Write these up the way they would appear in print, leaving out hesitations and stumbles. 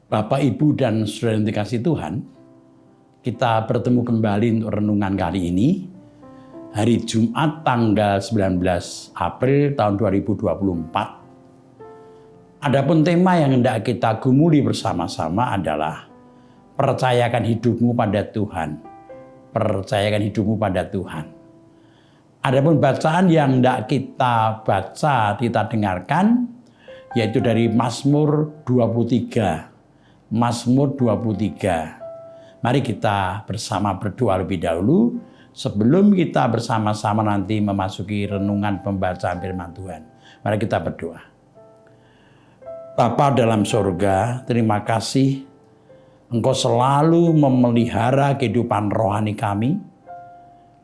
Bapak, Ibu, dan saudara yang dikasihi Tuhan, kita bertemu kembali untuk renungan kali ini, hari Jumat tanggal 19 April tahun 2024. Adapun tema yang hendak kita gumuli bersama-sama adalah percayakan hidupmu pada Tuhan. Percayakan hidupmu pada Tuhan. Adapun bacaan yang hendak kita baca, kita dengarkan, yaitu dari Mazmur 23. Mazmur 23. Mari kita bersama berdoa lebih dahulu sebelum kita bersama-sama nanti memasuki renungan pembacaan firman Tuhan. Mari kita berdoa. Bapa dalam sorga, terima kasih Engkau selalu memelihara kehidupan rohani kami.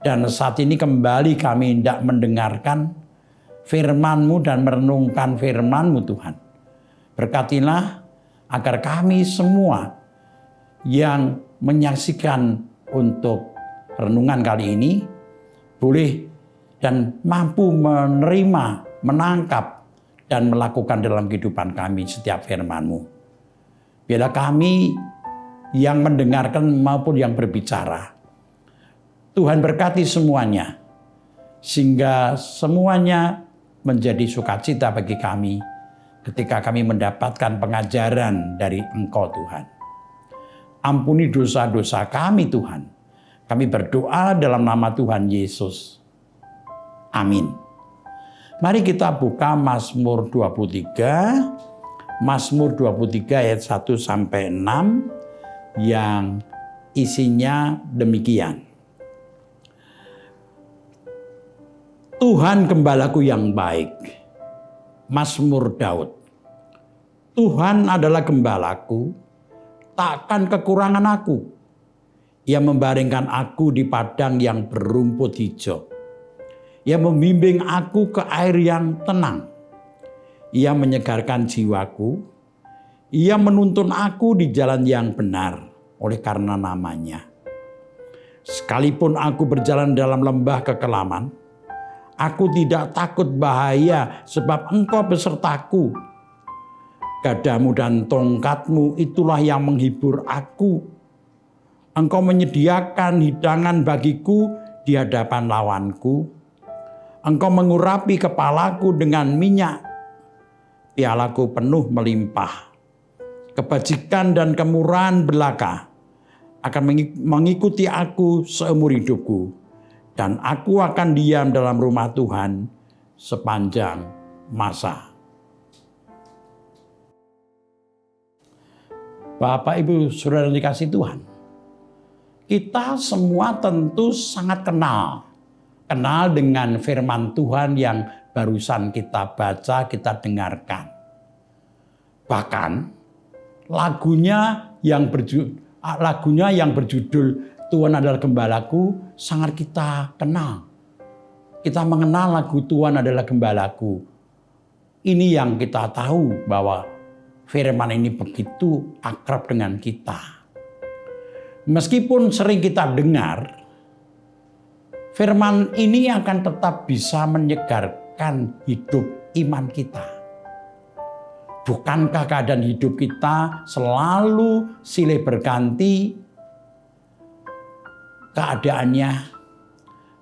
Dan saat ini kembali kami hendak mendengarkan firman-Mu dan merenungkan firman-Mu Tuhan. Berkatilah agar kami semua yang menyaksikan untuk renungan kali ini boleh dan mampu menerima, menangkap, dan melakukan dalam kehidupan kami setiap firman-Mu. Biarlah kami yang mendengarkan maupun yang berbicara, Tuhan berkati semuanya, sehingga semuanya menjadi sukacita bagi kami ketika kami mendapatkan pengajaran dari Engkau Tuhan. Ampuni dosa-dosa kami Tuhan. Kami berdoa dalam nama Tuhan Yesus. Amin. Mari kita buka Mazmur 23. Mazmur 23 ayat 1-6 yang isinya demikian. Tuhan gembalaku yang baik. Mazmur Daud. Tuhan adalah gembalaku, takkan kekurangan aku. Ia membaringkan aku di padang yang berumput hijau. Ia membimbing aku ke air yang tenang. Ia menyegarkan jiwaku. Ia menuntun aku di jalan yang benar oleh karena namanya. Sekalipun aku berjalan dalam lembah kekelaman, aku tidak takut bahaya sebab Engkau besertaku. Gadamu dan tongkatmu itulah yang menghibur aku. Engkau menyediakan hidangan bagiku di hadapan lawanku. Engkau mengurapi kepalaku dengan minyak. Pialaku penuh melimpah. Kebajikan dan kemurahan belaka akan mengikuti aku seumur hidupku. Dan aku akan diam dalam rumah Tuhan sepanjang masa. Bapak, Ibu, saudara yang dikasihi Tuhan, kita semua tentu sangat kenal dengan firman Tuhan yang barusan kita baca, kita dengarkan. Bahkan lagunya yang berjudul Tuhan adalah gembalaku sangat kita kenal. Kita mengenal lagu Tuhan adalah gembalaku. Ini yang kita tahu bahwa firman ini begitu akrab dengan kita. Meskipun sering kita dengar, firman ini akan tetap bisa menyegarkan hidup iman kita. Bukankah keadaan hidup kita selalu silih berganti keadaannya?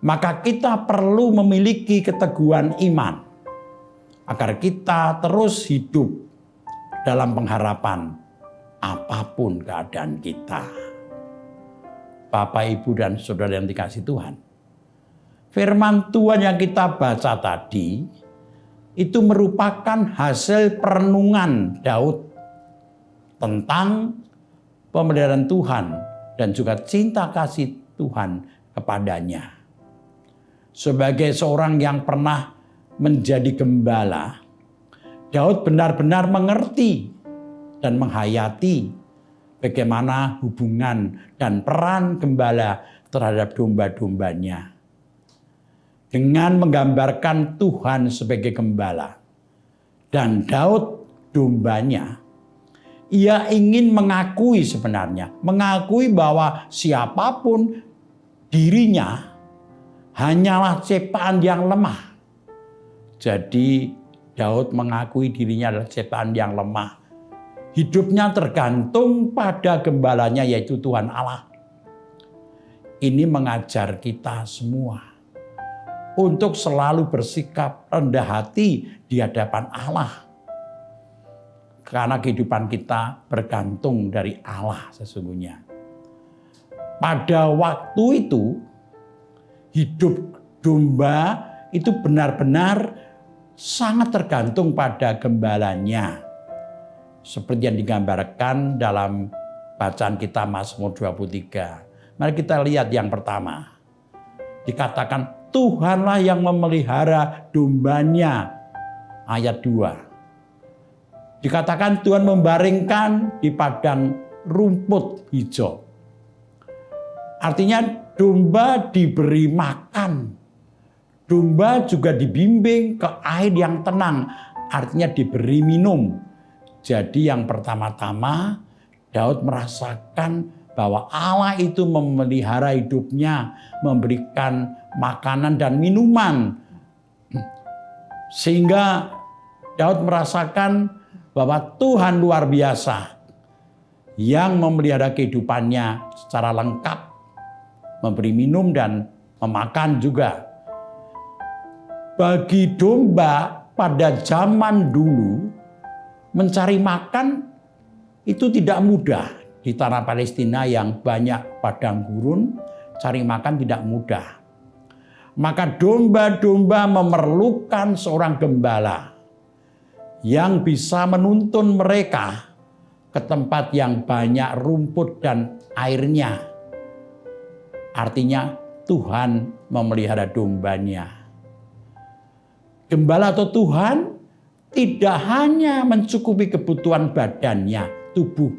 Maka kita perlu memiliki keteguhan iman agar kita terus hidup dalam pengharapan apapun keadaan kita. Bapak, Ibu, dan saudara yang dikasihi Tuhan, firman Tuhan yang kita baca tadi itu merupakan hasil perenungan Daud tentang pemeliharaan Tuhan dan juga cinta kasih Tuhan kepadanya. Sebagai seorang yang pernah menjadi gembala, Daud benar-benar mengerti dan menghayati bagaimana hubungan dan peran gembala terhadap domba-dombanya. Dengan menggambarkan Tuhan sebagai gembala dan Daud dombanya, ia ingin mengakui bahwa siapapun dirinya hanyalah ciptaan yang lemah. Jadi Daud mengakui dirinya adalah ciptaan yang lemah hidupnya tergantung pada gembalanya, yaitu Tuhan Allah. Ini mengajar kita semua untuk selalu bersikap rendah hati di hadapan Allah. Karena kehidupan kita bergantung dari Allah sesungguhnya. Pada waktu itu, hidup domba itu benar-benar sangat tergantung pada gembalanya. Seperti yang digambarkan dalam bacaan kita Mazmur 23. Mari kita lihat yang pertama. Dikatakan Tuhanlah yang memelihara dombanya. Ayat 2. Dikatakan Tuhan membaringkan di padang rumput hijau. Artinya domba diberi makan. Domba juga dibimbing ke air yang tenang. Artinya diberi minum. Jadi yang pertama-tama Daud merasakan bahwa Allah itu memelihara hidupnya, memberikan makanan dan minuman. Sehingga Daud merasakan bahwa Tuhan luar biasa yang memelihara kehidupannya secara lengkap, memberi minum dan memakan juga. Bagi domba pada zaman dulu, mencari makan itu tidak mudah. Di tanah Palestina yang banyak padang gurun, cari makan tidak mudah. Maka domba-domba memerlukan seorang gembala yang bisa menuntun mereka ke tempat yang banyak rumput dan airnya. Artinya Tuhan memelihara dombanya. Gembala atau Tuhan tidak hanya mencukupi kebutuhan badannya, tubuh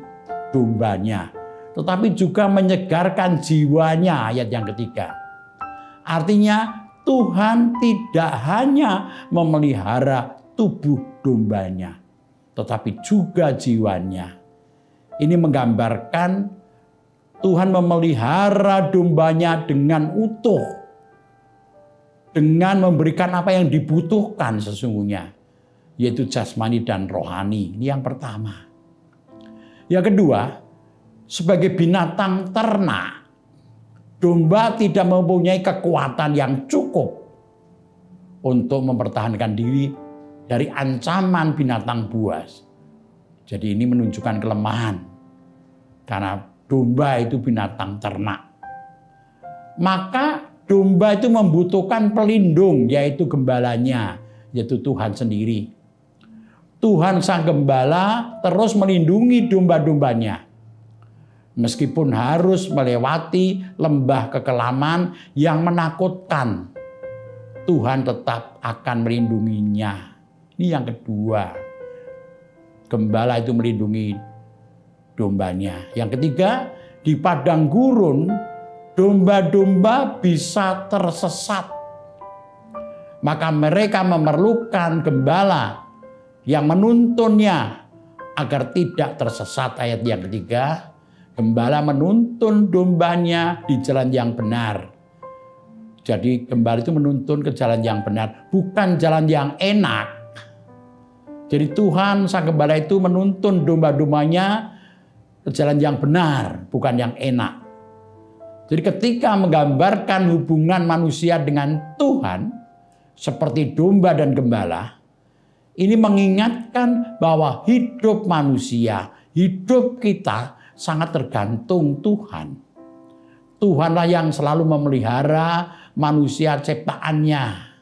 dombanya, tetapi juga menyegarkan jiwanya, ayat yang ketiga. Artinya Tuhan tidak hanya memelihara tubuh dombanya, tetapi juga jiwanya. Ini menggambarkan Tuhan memelihara dombanya dengan utuh, dengan memberikan apa yang dibutuhkan sesungguhnya, yaitu jasmani dan rohani. Ini yang pertama. Yang kedua, sebagai binatang ternak, domba tidak mempunyai kekuatan yang cukup untuk mempertahankan diri dari ancaman binatang buas. Jadi ini menunjukkan kelemahan, karena domba itu binatang ternak. Maka domba itu membutuhkan pelindung, yaitu gembalanya, yaitu Tuhan sendiri. Tuhan sang gembala terus melindungi domba-dombanya. Meskipun harus melewati lembah kekelaman yang menakutkan, Tuhan tetap akan melindunginya. Ini yang kedua. Gembala itu melindungi dombanya. Yang ketiga, di padang gurun, domba-domba bisa tersesat. Maka mereka memerlukan gembala yang menuntunnya agar tidak tersesat. Ayat yang ketiga, gembala menuntun dombanya di jalan yang benar. Jadi gembala itu menuntun ke jalan yang benar, bukan jalan yang enak. Jadi Tuhan sang gembala itu menuntun domba-dombanya ke jalan yang benar, bukan yang enak. Jadi ketika menggambarkan hubungan manusia dengan Tuhan seperti domba dan gembala, ini mengingatkan bahwa hidup manusia, hidup kita sangat tergantung Tuhan. Tuhanlah yang selalu memelihara manusia ciptaannya.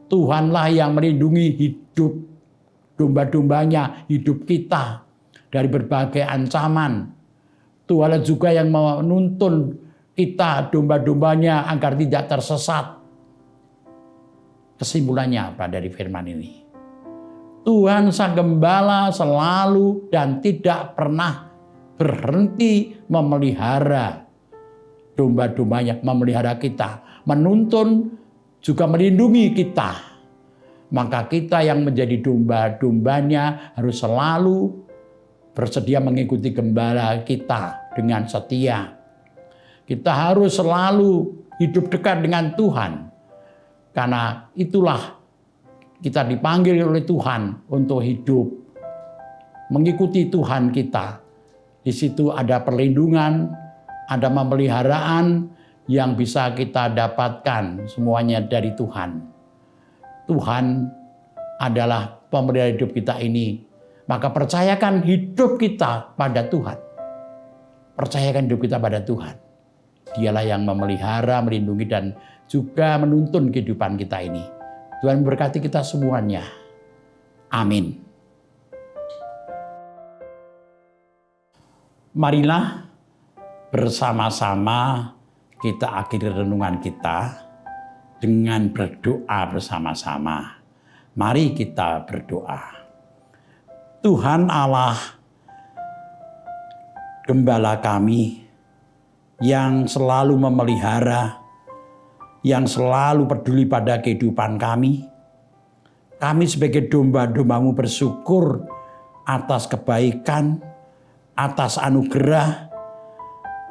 Tuhanlah yang melindungi hidup domba-dombanya, hidup kita dari berbagai ancaman. Tuhanlah juga yang menuntun kita, domba-dombanya, agar tidak tersesat. Kesimpulannya apa dari firman ini? Tuhan sang gembala selalu dan tidak pernah berhenti memelihara domba-dombanya, memelihara kita, menuntun juga melindungi kita. Maka kita yang menjadi domba-dombanya harus selalu bersedia mengikuti gembala kita dengan setia. Kita harus selalu hidup dekat dengan Tuhan, karena itulah kita dipanggil oleh Tuhan untuk hidup mengikuti Tuhan kita. Di situ ada perlindungan, ada pemeliharaan yang bisa kita dapatkan semuanya dari Tuhan. Tuhan adalah pemelihara hidup kita ini. Maka percayakan hidup kita pada Tuhan. Percayakan hidup kita pada Tuhan. Dialah yang memelihara, melindungi, dan juga menuntun kehidupan kita ini. Tuhan memberkati kita semuanya. Amin. Marilah bersama-sama kita akhiri renungan kita dengan berdoa bersama-sama. Mari kita berdoa. Tuhan Allah, Gembala kami yang selalu memelihara, yang selalu peduli pada kehidupan kami. Kami sebagai domba-dombamu bersyukur atas kebaikan, atas anugerah,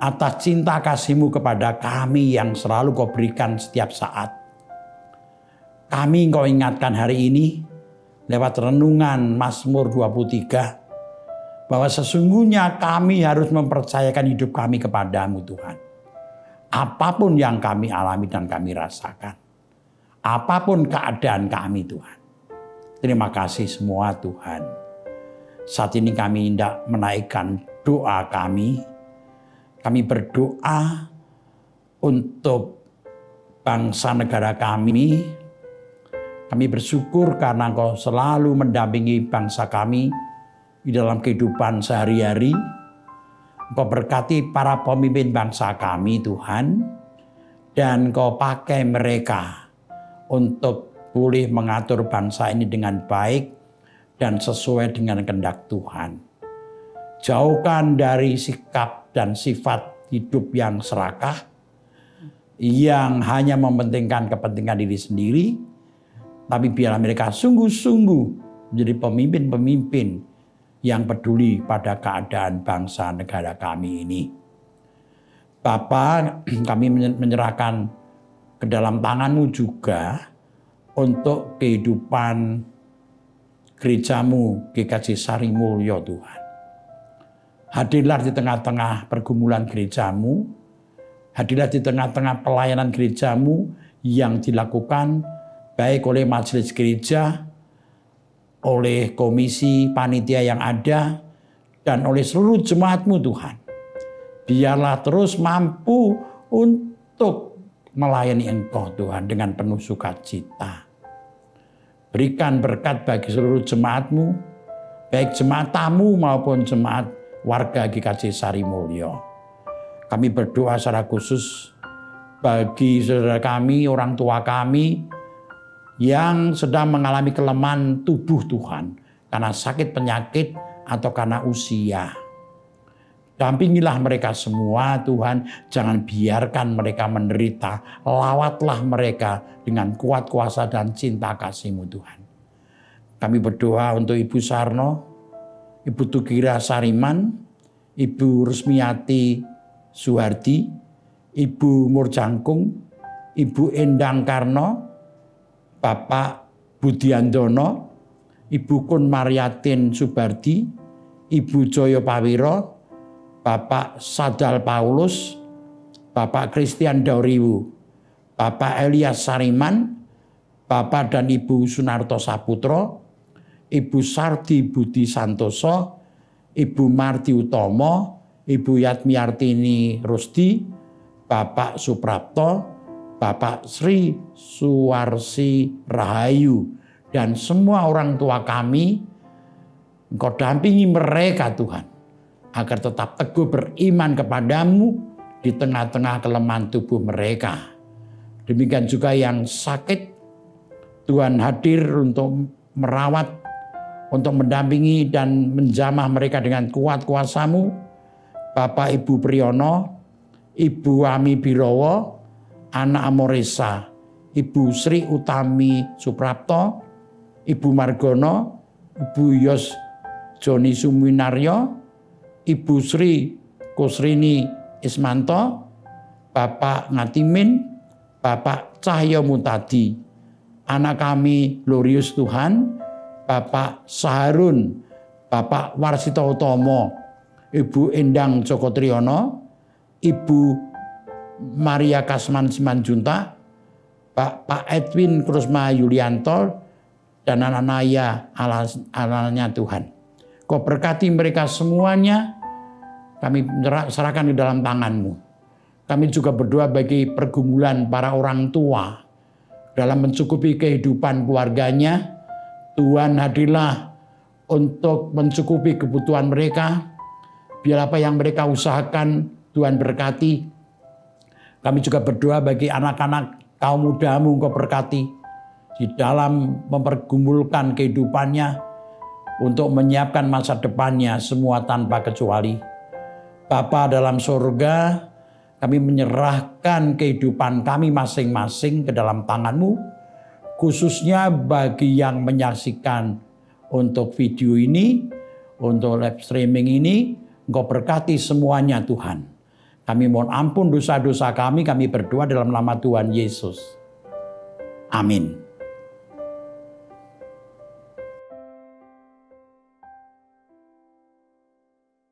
atas cinta kasih-Mu kepada kami yang selalu Kau berikan setiap saat. Kami Kau ingatkan hari ini lewat renungan Mazmur 23 bahwa sesungguhnya kami harus mempercayakan hidup kami kepadamu Tuhan. Apapun yang kami alami dan kami rasakan. Apapun keadaan kami Tuhan. Terima kasih semua Tuhan. Saat ini kami hendak menaikkan doa kami. Kami berdoa untuk bangsa negara kami. Kami bersyukur karena Engkau selalu mendampingi bangsa kami di dalam kehidupan sehari-hari. Engkau berkati para pemimpin bangsa kami Tuhan. Dan Engkau pakai mereka untuk boleh mengatur bangsa ini dengan baik dan sesuai dengan kehendak Tuhan. Jauhkan dari sikap dan sifat hidup yang serakah, yang hanya mementingkan kepentingan diri sendiri, tapi biarlah mereka sungguh-sungguh menjadi pemimpin-pemimpin yang peduli pada keadaan bangsa negara kami ini. Bapa, kami menyerahkan ke dalam tangan-Mu juga untuk kehidupan gereja-Mu GKJ Sarimulyo Tuhan. Hadirlah di tengah-tengah pergumulan gereja-Mu, hadirlah di tengah-tengah pelayanan gereja-Mu yang dilakukan baik oleh majelis gereja, oleh komisi panitia yang ada, dan oleh seluruh jemaat-Mu Tuhan. Biarlah terus mampu untuk melayani Engkau Tuhan dengan penuh sukacita. Berikan berkat bagi seluruh jemaat-Mu, baik jemaat tamu maupun jemaat warga GKJ Sarimulyo. Kami berdoa secara khusus bagi saudara kami, orang tua kami yang sedang mengalami kelemahan tubuh Tuhan karena sakit penyakit atau karena usia. Dampingilah mereka semua Tuhan, jangan biarkan mereka menderita. Lawatlah mereka dengan kuat kuasa dan cinta kasih-Mu Tuhan. Kami berdoa untuk Ibu Sarno, Ibu Tukira Sariman, Ibu Rusmiati Suhardi, Ibu Murjangkung, Ibu Endang Karno, Bapak Budiandono, Ibu Kun Mariatin Subardi, Ibu Joyo Pawiro, Bapak Sadal Paulus, Bapak Christian Dauriwu, Bapak Elias Sariman, Bapak dan Ibu Sunarto Saputro, Ibu Sardi Budi Santoso, Ibu Marti Utomo, Ibu Yatmiartini Rusdi, Bapak Suprapto, Bapak Sri Suwarsi Rahayu, dan semua orang tua kami. Engkau dampingi mereka Tuhan, agar tetap teguh beriman kepadamu di tengah-tengah kelemahan tubuh mereka. Demikian juga yang sakit, Tuhan hadir untuk merawat, untuk mendampingi dan menjamah mereka dengan kuat kuasa-Mu. Bapak Ibu Priyono, Ibu Ami Birowo, Anak Amoresa, Ibu Sri Utami Suprapto, Ibu Margono, Ibu Yos Joni Suminaryo, Ibu Sri Kusrini Ismanto, Bapak Ngatimin, Bapak Cahyo Mutadi, anak kami Glorius Tuhan, Bapak Saharun, Bapak Warsito Utomo, Ibu Endang Joko Triyono, Ibu Maria Kasman Simanjuntak, Pak Edwin Krusma Yulianto, dan anak Naya alalnya Tuhan. Kau berkati mereka semuanya, kami serahkan di dalam tangan-Mu. Kami juga berdoa bagi pergumulan para orang tua dalam mencukupi kehidupan keluarganya. Tuhan hadirlah untuk mencukupi kebutuhan mereka. Biar apa yang mereka usahakan, Tuhan berkati. Kami juga berdoa bagi anak-anak kaum muda-Mu, Engkau berkati di dalam mempergumulkan kehidupannya untuk menyiapkan masa depannya semua tanpa kecuali. Bapa dalam surga, kami menyerahkan kehidupan kami masing-masing ke dalam tangan-Mu, khususnya bagi yang menyaksikan untuk video ini, untuk live streaming ini, Engkau berkati semuanya Tuhan. Kami mohon ampun dosa-dosa kami berdoa dalam nama Tuhan Yesus. Amin.